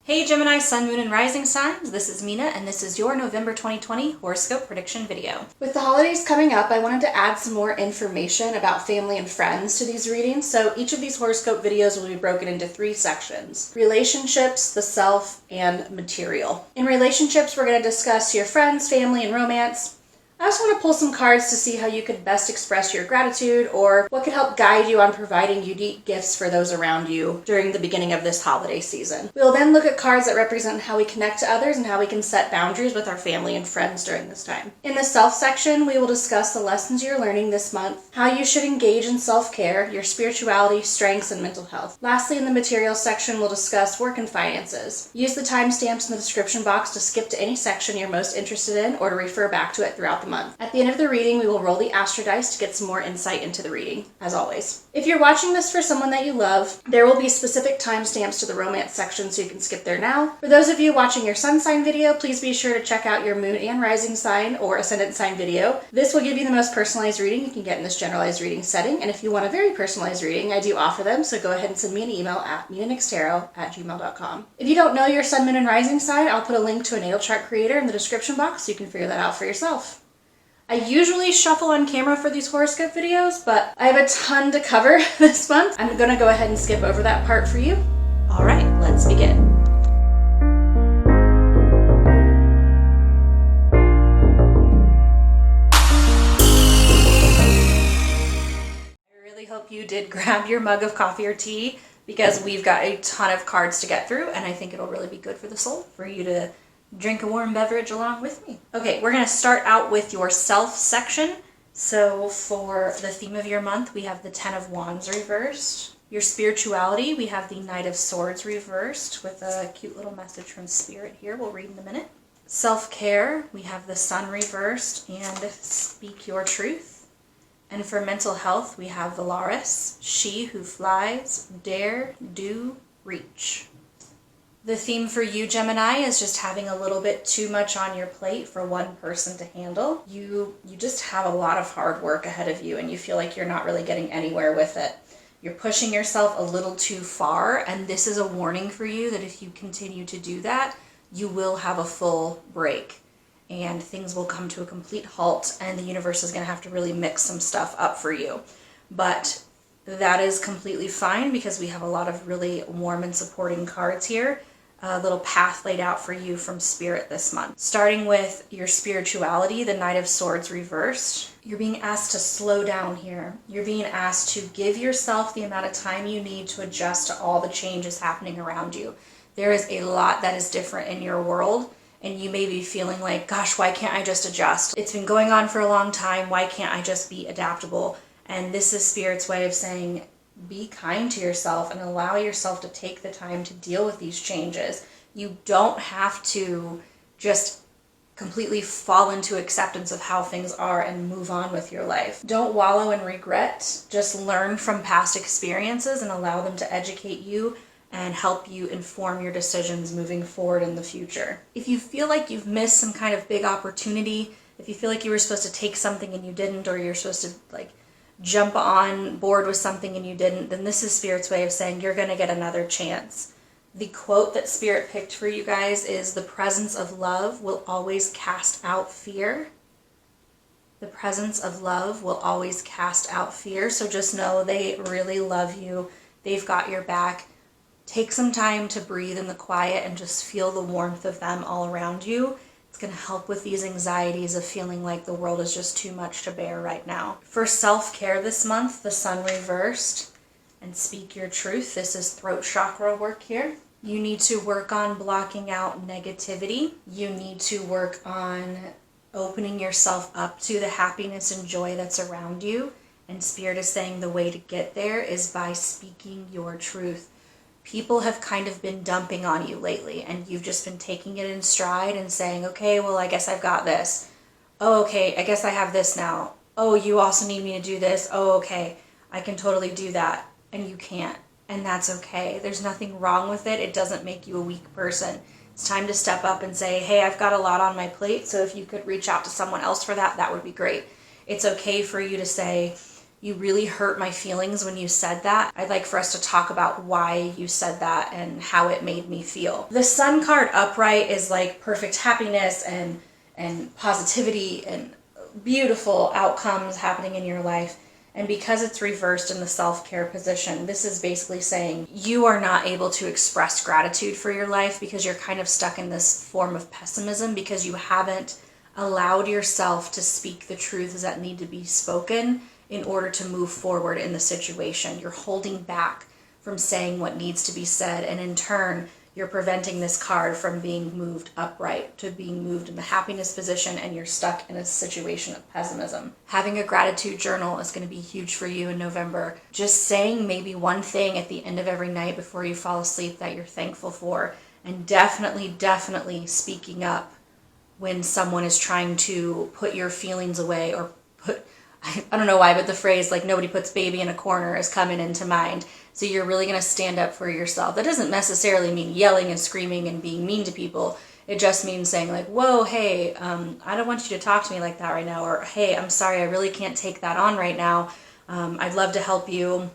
Hey Gemini, Sun, Moon, and Rising signs, this is Mina, and this is your November 2020 horoscope prediction video. With the holidays coming up, I wanted to add some more information about family and friends to these readings, so each of these horoscope videos will be broken into 3 sections: relationships, the self, and material. In relationships, we're going to discuss your friends, family, and romance. I also want to pull some cards to see how you could best express your gratitude or what could help guide you on providing unique gifts for those around you during the beginning of this holiday season. We will then look at cards that represent how we connect to others and how we can set boundaries with our family and friends during this time. In the self section, we will discuss the lessons you're learning this month, how you should engage in self-care, your spirituality, strengths, and mental health. Lastly, in the material section, we'll discuss work and finances. Use the timestamps in the description box to skip to any section you're most interested in or to refer back to it throughout the month. At the end of the reading, we will roll the astro dice to get some more insight into the reading, as always. If you're watching this for someone that you love, there will be specific timestamps to the romance section, so you can skip there now. For those of you watching your sun sign video, please be sure to check out your moon and rising sign or ascendant sign video. This will give you the most personalized reading you can get in this generalized reading setting, and if you want a very personalized reading, I do offer them, so go ahead and send me an email at minanixtarot@gmail.com. If you don't know your sun, moon, and rising sign, I'll put a link to a natal chart creator in the description box so you can figure that out for yourself. I usually shuffle on camera for these horoscope videos, but I have a ton to cover this month. I'm going to go ahead and skip over that part for you. All right, let's begin. I really hope you did grab your mug of coffee or tea because we've got a ton of cards to get through, and I think it'll really be good for the soul for you to drink a warm beverage along with me. Okay, we're going to start out with your self section. So for the theme of your month, we have the 10 of Wands reversed. Your spirituality, we have the Knight of Swords reversed with a cute little message from Spirit here. We'll read in a minute. Self-care, we have the Sun reversed and Speak Your Truth. And for mental health, we have the Loris, She Who Flies, Dare, Do, Reach. The theme for you, Gemini, is just having a little bit too much on your plate for one person to handle. You just have a lot of hard work ahead of you, and you feel like you're not really getting anywhere with it. You're pushing yourself a little too far, and this is a warning for you that if you continue to do that, you will have a full break, and things will come to a complete halt, and the universe is going to have to really mix some stuff up for you. But that is completely fine because we have a lot of really warm and supporting cards here. A little path laid out for you from Spirit this month. Starting with your spirituality, the Knight of Swords reversed. You're being asked to slow down here. You're being asked to give yourself the amount of time you need to adjust to all the changes happening around you. There is a lot that is different in your world, and you may be feeling like, gosh, why can't I just adjust? It's been going on for a long time. Why can't I just be adaptable? And this is Spirit's way of saying, be kind to yourself and allow yourself to take the time to deal with these changes. You don't have to just completely fall into acceptance of how things are and move on with your life. Don't wallow in regret. Just learn from past experiences and allow them to educate you and help you inform your decisions moving forward in the future. If you feel like you've missed some kind of big opportunity, if you feel like you were supposed to take something and you didn't, or you're supposed to jump on board with something and you didn't, then this is Spirit's way of saying you're going to get another chance. The quote that Spirit picked for you guys is, "The presence of love will always cast out fear." The presence of love will always cast out fear. So just know they really love you. They've got your back. Take some time to breathe in the quiet and just feel the warmth of them all around you. It's going to help with these anxieties of feeling like the world is just too much to bear right now. For self-care this month, the Sun reversed and Speak Your Truth. This is throat chakra work here. You need to work on blocking out negativity. You need to work on opening yourself up to the happiness and joy that's around you. And Spirit is saying the way to get there is by speaking your truth. People have kind of been dumping on you lately, and you've just been taking it in stride and saying, okay, well, I guess I've got this. Oh, okay, I guess I have this now. Oh, you also need me to do this. Oh, okay, I can totally do that. And you can't, and that's okay. There's nothing wrong with it. It doesn't make you a weak person. It's time to step up and say, hey, I've got a lot on my plate, so if you could reach out to someone else for that, that would be great. It's okay for you to say, You really hurt my feelings when you said that. I'd like for us to talk about why you said that and how it made me feel. The Sun card upright is like perfect happiness and positivity and beautiful outcomes happening in your life. And because it's reversed in the self-care position, this is basically saying you are not able to express gratitude for your life because you're kind of stuck in this form of pessimism because you haven't allowed yourself to speak the truths that need to be spoken in order to move forward in the situation. You're holding back from saying what needs to be said, and in turn, you're preventing this card from being moved upright to being moved in the happiness position, and you're stuck in a situation of pessimism. Having a gratitude journal is going to be huge for you in November. Just saying maybe one thing at the end of every night before you fall asleep that you're thankful for, and definitely speaking up when someone is trying to put your feelings away or put, I don't know why, but the phrase like nobody puts baby in a corner is coming into mind. So you're really going to stand up for yourself. That doesn't necessarily mean yelling and screaming and being mean to people. It just means saying like, whoa, hey, I don't want you to talk to me like that right now. Or, hey, I'm sorry, I really can't take that on right now. I'd love to help you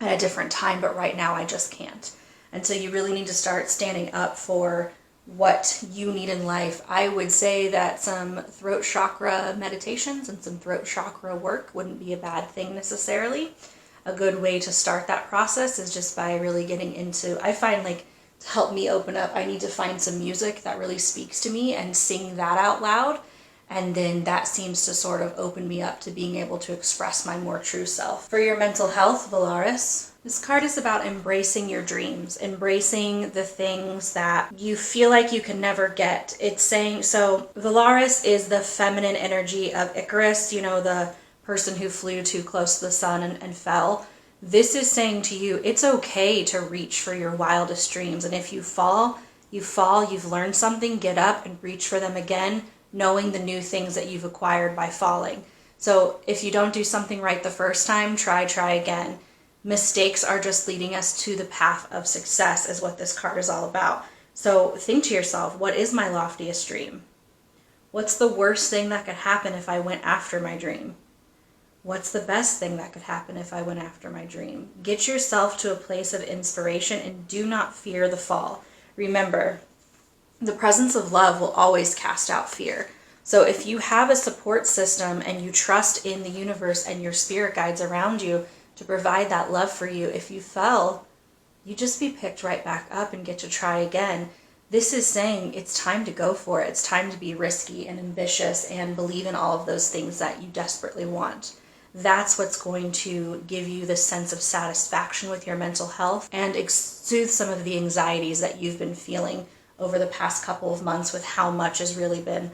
at a different time, but right now I just can't. And so you really need to start standing up for what you need in life. I would say that some throat chakra meditations and some throat chakra work wouldn't be a bad thing necessarily. A good way to start that process is just by really getting into, I find like to help me open up, I need to find some music that really speaks to me and sing that out loud. And then that seems to sort of open me up to being able to express my more true self. For your mental health, Valaris, this card is about embracing your dreams, embracing the things that you feel like you can never get. It's saying, so Valaris is the feminine energy of Icarus, you know, the person who flew too close to the sun and fell. This is saying to you, it's okay to reach for your wildest dreams. And if you fall, you've learned something, get up and reach for them again, knowing the new things that you've acquired by falling. So if you don't do something right the first time, try again. Mistakes are just leading us to the path of success is what this card is all about. So think to yourself, what is my loftiest dream? What's the worst thing that could happen if I went after my dream? What's the best thing that could happen if I went after my dream? Get yourself to a place of inspiration and do not fear the fall. Remember, the presence of love will always cast out fear. So if you have a support system and you trust in the universe and your spirit guides around you to provide that love for you, if you fell, you just be picked right back up and get to try again. This is saying it's time to go for it. It's time to be risky and ambitious and believe in all of those things that you desperately want. That's what's going to give you the sense of satisfaction with your mental health and soothe some of the anxieties that you've been feeling over the past couple of months with how much has really been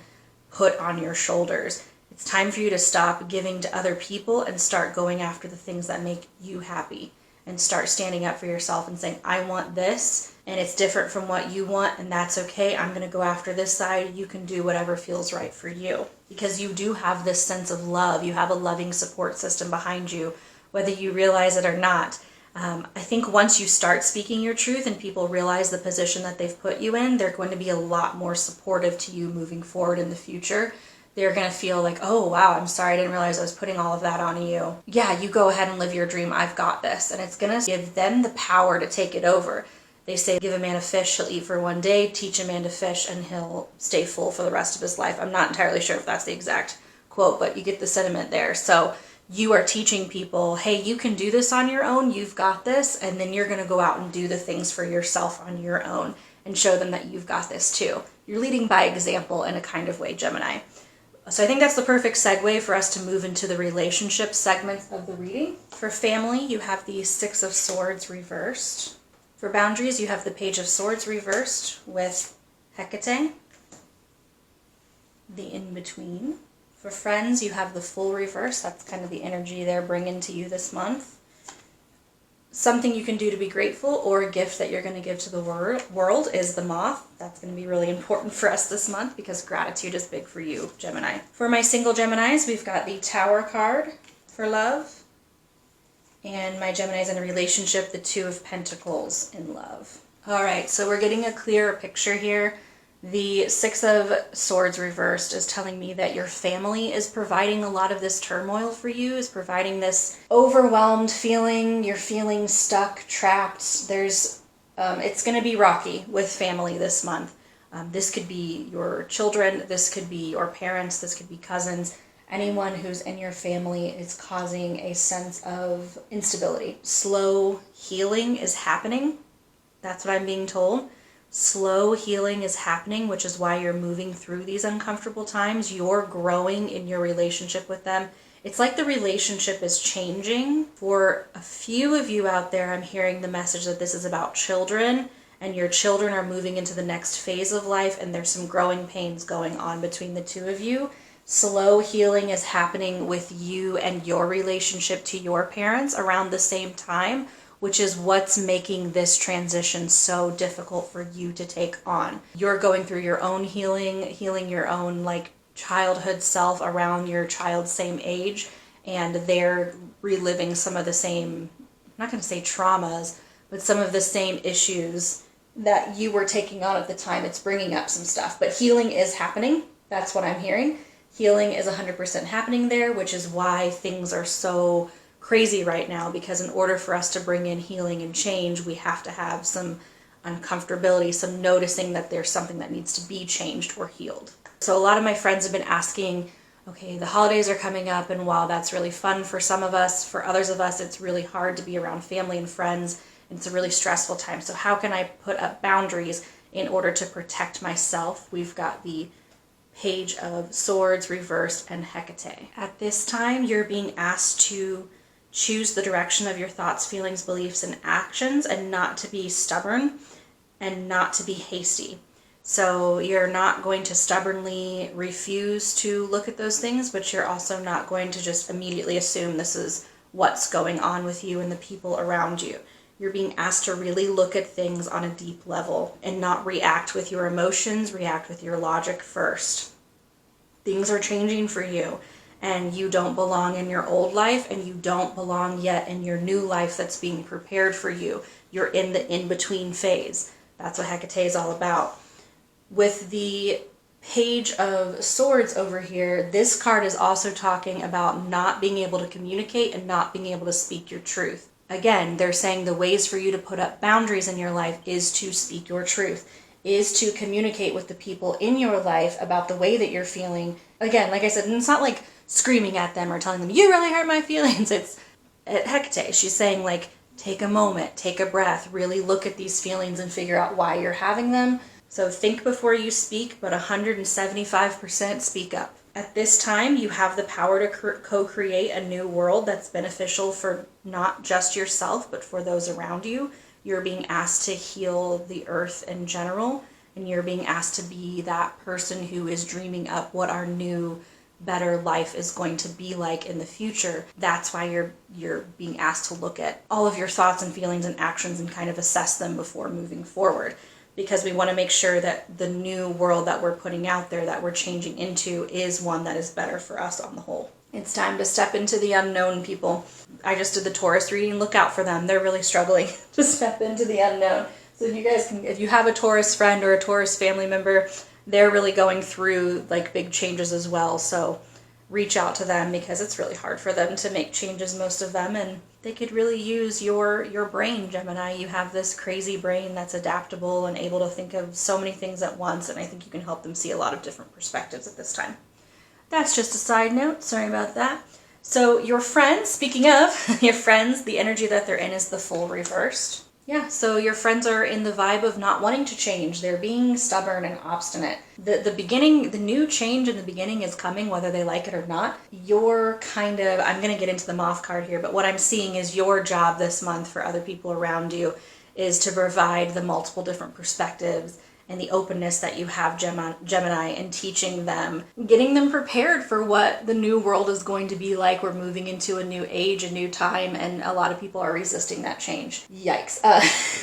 put on your shoulders. It's time for you to stop giving to other people and start going after the things that make you happy and start standing up for yourself and saying, I want this and it's different from what you want and that's okay. I'm going to go after this side. You can do whatever feels right for you because you do have this sense of love. You have a loving support system behind you, whether you realize it or not. I think once you start speaking your truth and people realize the position that they've put you in, they're going to be a lot more supportive to you moving forward in the future. They're going to feel like, oh, wow, I'm sorry, I didn't realize I was putting all of that on you. Yeah, you go ahead and live your dream. I've got this. And it's going to give them the power to take it over. They say, give a man a fish, he'll eat for one day. Teach a man to fish, and he'll stay full for the rest of his life. I'm not entirely sure if that's the exact quote, but you get the sentiment there. So you are teaching people, hey, you can do this on your own. You've got this. And then you're going to go out and do the things for yourself on your own and show them that you've got this too. You're leading by example in a kind of way, Gemini. So I think that's the perfect segue for us to move into the relationship segment of the reading. For family, you have the Six of Swords reversed. For boundaries, you have the Page of Swords reversed with Hecate, the in-between. For friends, you have the Fool reversed. That's kind of the energy they're bringing to you this month. Something you can do to be grateful or a gift that you're going to give to the world is the Moth. That's going to be really important for us this month because gratitude is big for you, Gemini. For my single Geminis, we've got the Tower card for love. And my Geminis in a relationship, the Two of Pentacles in love. All right, so we're getting a clearer picture here. The Six of Swords reversed is telling me that your family is providing a lot of this turmoil for you, is providing this overwhelmed feeling. You're feeling stuck, trapped. It's going to be rocky with family this month. This could be your children, this could be your parents, this could be cousins. Anyone who's in your family is causing a sense of instability. Slow healing is happening. That's what I'm being told. Slow healing is happening, which is why you're moving through these uncomfortable times. You're growing in your relationship with them. It's like the relationship is changing. For a few of you out there, I'm hearing the message that this is about children, and your children are moving into the next phase of life, and there's some growing pains going on between the two of you. Slow healing is happening with you and your relationship to your parents around the same time, which is what's making this transition so difficult for you to take on. You're going through your own healing your own childhood self around your child's same age, and they're reliving some of the same, I'm not going to say traumas, but some of the same issues that you were taking on at the time. It's bringing up some stuff, but healing is happening. That's what I'm hearing. Healing is 100% happening there, which is why things are so crazy right now, because in order for us to bring in healing and change, we have to have some uncomfortability, some noticing that there's something that needs to be changed or healed. So a lot of my friends have been asking, okay, the holidays are coming up, and while that's really fun for some of us, for others of us, it's really hard to be around family and friends. It's a really stressful time. So how can I put up boundaries in order to protect myself? We've got the Page of Swords reversed and Hecate. At this time, you're being asked to choose the direction of your thoughts, feelings, beliefs, and actions, and not to be stubborn and not to be hasty. So you're not going to stubbornly refuse to look at those things, but you're also not going to just immediately assume this is what's going on with you and the people around you. You're being asked to really look at things on a deep level and not react with your emotions, react with your logic first. Things are changing for you, and you don't belong in your old life, and you don't belong yet in your new life that's being prepared for you. You're in the in-between phase. That's what Hecate is all about. With the Page of Swords over here, this card is also talking about not being able to communicate and not being able to speak your truth. Again, they're saying the ways for you to put up boundaries in your life is to speak your truth, is to communicate with the people in your life about the way that you're feeling. Again, like I said, it's not like screaming at them or telling them, you really hurt my feelings. It's at Hecate. She's saying, take a moment, take a breath, really look at these feelings and figure out why you're having them. So think before you speak, but 175% speak up. At this time, you have the power to co-create a new world that's beneficial for not just yourself, but for those around you. You're being asked to heal the earth in general, and you're being asked to be that person who is dreaming up what our new, better life is going to be like in the future. That's why you're being asked to look at all of your thoughts and feelings and actions and kind of assess them before moving forward. Because we want to make sure that the new world that we're putting out there, that we're changing into, is one that is better for us on the whole. It's time to step into the unknown, people. I just did the Taurus reading. Look out for them. They're really struggling to step into the unknown. So if you have a Taurus friend or a Taurus family member, they're really going through big changes as well. So reach out to them, because it's really hard for them to make changes, most of them, and they could really use your brain, Gemini. You have this crazy brain that's adaptable and able to think of so many things at once, and I think you can help them see a lot of different perspectives at this time. That's just a side note. Sorry about that. So your friends, speaking of your friends, the energy that they're in is the Fool reversed. Yeah, so your friends are in the vibe of not wanting to change. They're being stubborn and obstinate. The new change in the beginning is coming, whether they like it or not. I'm going to get into the Moth card here, but what I'm seeing is your job this month for other people around you is to provide the multiple different perspectives and the openness that you have, Gemini, and teaching them, getting them prepared for what the new world is going to be like. We're moving into a new age, a new time, and a lot of people are resisting that change. Yikes.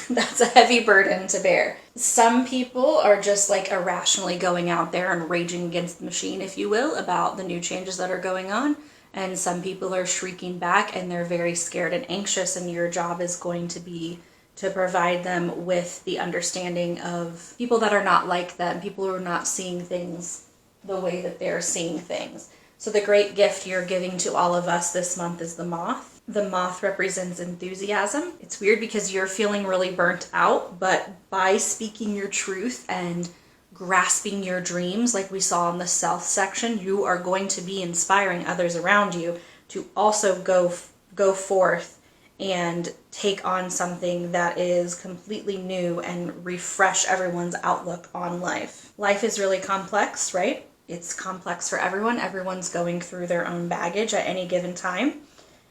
That's a heavy burden to bear. Some people are just irrationally going out there and raging against the machine, if you will, about the new changes that are going on. And some people are shrieking back, and they're very scared and anxious, and your job is going to be to provide them with the understanding of people that are not like them, people who are not seeing things the way that they're seeing things. So the great gift you're giving to all of us this month is the moth. The moth represents enthusiasm. It's weird because you're feeling really burnt out, but by speaking your truth and grasping your dreams, like we saw in the self section, you are going to be inspiring others around you to also go forth and take on something that is completely new and refresh everyone's outlook on life. Life is really complex, right? It's complex for everyone. Everyone's going through their own baggage at any given time.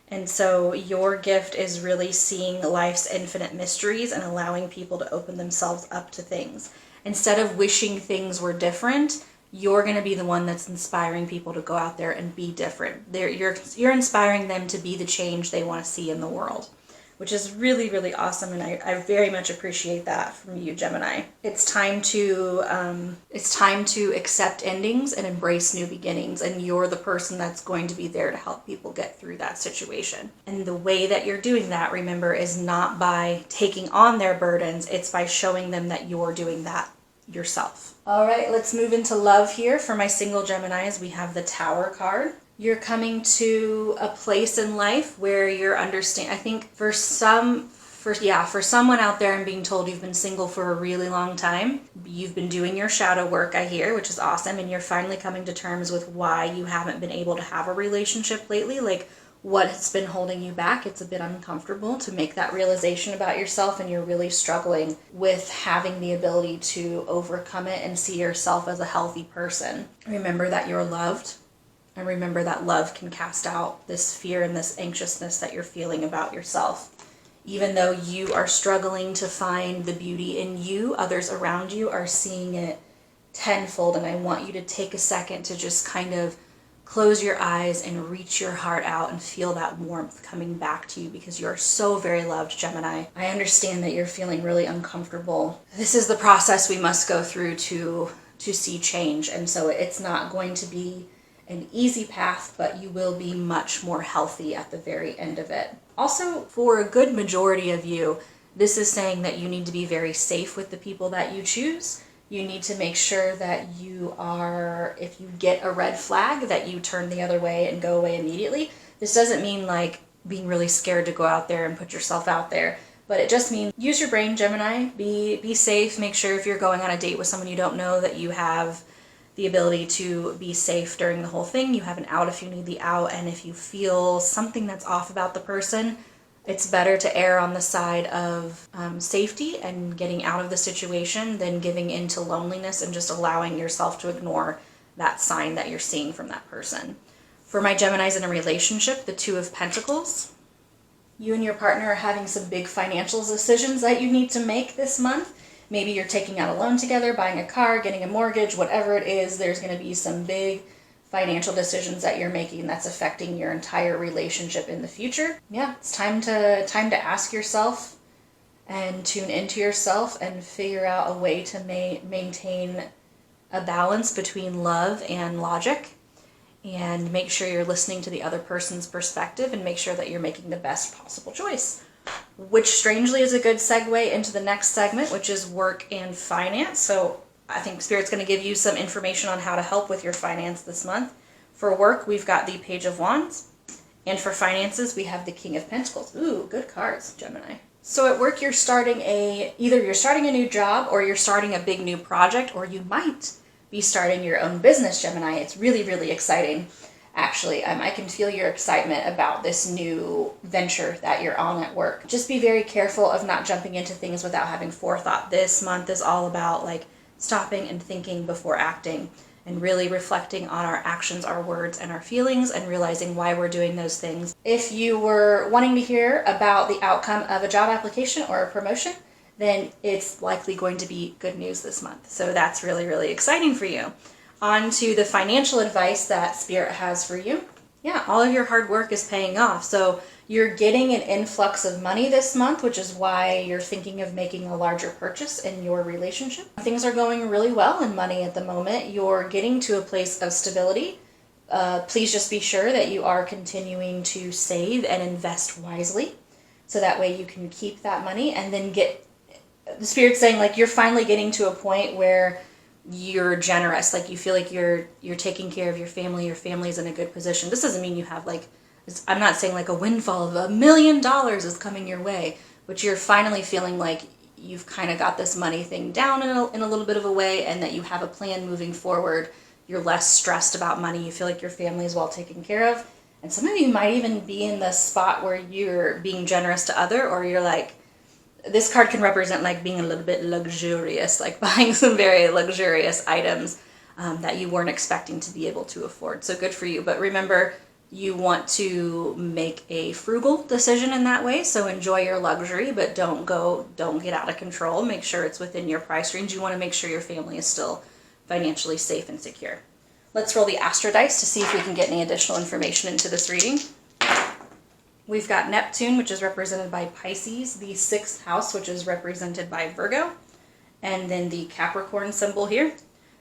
And so your gift is really seeing life's infinite mysteries and allowing people to open themselves up to things. Instead of wishing things were different, you're going to be the one that's inspiring people to go out there and be different. You're inspiring them to be the change they want to see in the world, which is really, really awesome, and I very much appreciate that from you, Gemini. It's time to accept endings and embrace new beginnings, and you're the person that's going to be there to help people get through that situation. And the way that you're doing that, remember, is not by taking on their burdens, it's by showing them that you're doing that yourself. All right, let's move into love here. For my single Geminis, we have the Tower card. You're coming to a place in life where you're I think for someone out there and being told you've been single for a really long time, you've been doing your shadow work, I hear, which is awesome, and you're finally coming to terms with why you haven't been able to have a relationship lately, like what's been holding you back. It's a bit uncomfortable to make that realization about yourself, and you're really struggling with having the ability to overcome it and see yourself as a healthy person. Remember that you're loved. And remember that love can cast out this fear and this anxiousness that you're feeling about yourself. Even though you are struggling to find the beauty in you, others around you are seeing it tenfold. And I want you to take a second to just kind of close your eyes and reach your heart out and feel that warmth coming back to you, because you're so very loved, Gemini. I understand that you're feeling really uncomfortable. This is the process we must go through to see change. And so it's not going to be an easy path, but you will be much more healthy at the very end of it. Also, for a good majority of you, this is saying that you need to be very safe with the people that you choose. You need to make sure that you are, if you get a red flag, that you turn the other way and go away immediately. This doesn't mean like being really scared to go out there and put yourself out there, but it just means use your brain, Gemini. Be safe. Make sure if you're going on a date with someone you don't know that you have the ability to be safe during the whole thing. You have an out if you need the out, and if you feel something that's off about the person, it's better to err on the side of safety and getting out of the situation than giving into loneliness and just allowing yourself to ignore that sign that you're seeing from that person. For my Geminis in a relationship, the Two of Pentacles, you and your partner are having some big financial decisions that you need to make this month. Maybe you're taking out a loan together, buying a car, getting a mortgage, whatever it is, there's going to be some big financial decisions that you're making that's affecting your entire relationship in the future. Yeah, it's time to ask yourself and tune into yourself and figure out a way to maintain a balance between love and logic, and make sure you're listening to the other person's perspective and make sure that you're making the best possible choice. Which strangely is a good segue into the next segment, which is work and finance. So I think Spirit's going to give you some information on how to help with your finance this month. For work, we've got the Page of Wands. And for finances, we have the King of Pentacles. Ooh, good cards, Gemini. So at work, you're starting either you're starting a new job, or you're starting a big new project, or you might be starting your own business, Gemini. It's really, really exciting. Actually, I can feel your excitement about this new venture that you're on at work. Just be very careful of not jumping into things without having forethought. This month is all about like stopping and thinking before acting, and really reflecting on our actions, our words, and our feelings, and realizing why we're doing those things. If you were wanting to hear about the outcome of a job application or a promotion, then it's likely going to be good news this month. So that's really, really exciting for you. On to the financial advice that Spirit has for you. Yeah, all of your hard work is paying off. So you're getting an influx of money this month, which is why you're thinking of making a larger purchase in your relationship. Things are going really well in money at the moment. You're getting to a place of stability. Please just be sure that you are continuing to save and invest wisely. so that way you can keep that money and then get, the Spirit's saying like you're finally getting to a point where you're generous, like you feel like you're taking care of your family's in a good position. This doesn't mean you have like, I'm not saying like a windfall of $1 million is coming your way, but you're finally feeling like you've kind of got this money thing down in a little bit of a way, and that you have a plan moving forward. You're less stressed about money. You feel like your family is well taken care of. And some of you might even be in the spot where you're being generous to other, or you're like, this card can represent like being a little bit luxurious, like buying some very luxurious items that you weren't expecting to be able to afford. So good for you. But remember, you want to make a frugal decision in that way. So enjoy your luxury, but don't get out of control. Make sure it's within your price range. You want to make sure your family is still financially safe and secure. Let's roll the Astro Dice to see if we can get any additional information into this reading. We've got Neptune, which is represented by Pisces, the 6th house, which is represented by Virgo, and then the Capricorn symbol here.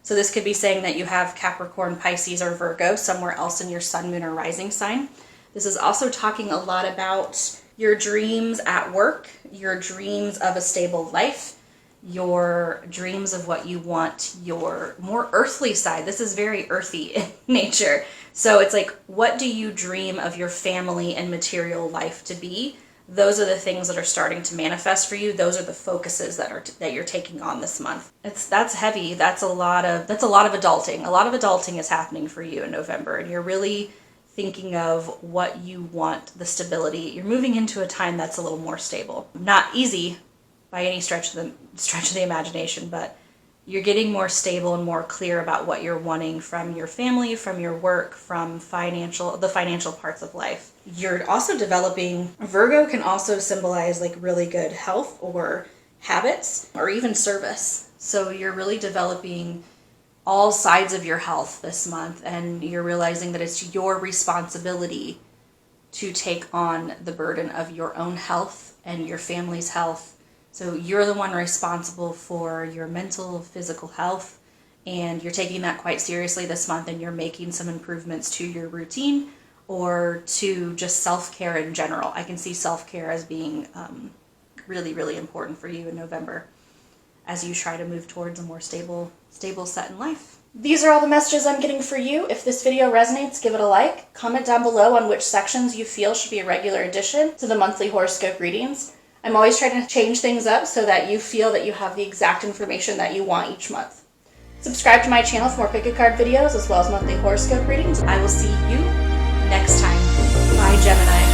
So this could be saying that you have Capricorn, Pisces, or Virgo somewhere else in your sun, moon, or rising sign. This is also talking a lot about your dreams at work, your dreams of a stable life, your dreams of what you want, your more earthly side. This is very earthy in nature. So it's like, what do you dream of your family and material life to be? Those are the things that are starting to manifest for you. Those are the focuses that you're taking on this month. That's heavy. That's a lot of adulting. A lot of adulting is happening for you in November, and you're really thinking of what you want, the stability. You're moving into a time that's a little more stable. Not easy by any stretch of the imagination, but you're getting more stable and more clear about what you're wanting from your family, from your work, from the financial parts of life. You're also developing, Virgo can also symbolize like really good health or habits or even service. So you're really developing all sides of your health this month, and you're realizing that it's your responsibility to take on the burden of your own health and your family's health. So you're the one responsible for your mental, physical health, and you're taking that quite seriously this month, and you're making some improvements to your routine or to just self-care in general. I can see self-care as being really, really important for you in November as you try to move towards a more stable set in life. These are all the messages I'm getting for you. If this video resonates, give it a like. Comment down below on which sections you feel should be a regular addition to the monthly horoscope readings. I'm always trying to change things up so that you feel that you have the exact information that you want each month. Subscribe to my channel for more pick a card videos as well as monthly horoscope readings. I will see you next time. Bye, Gemini.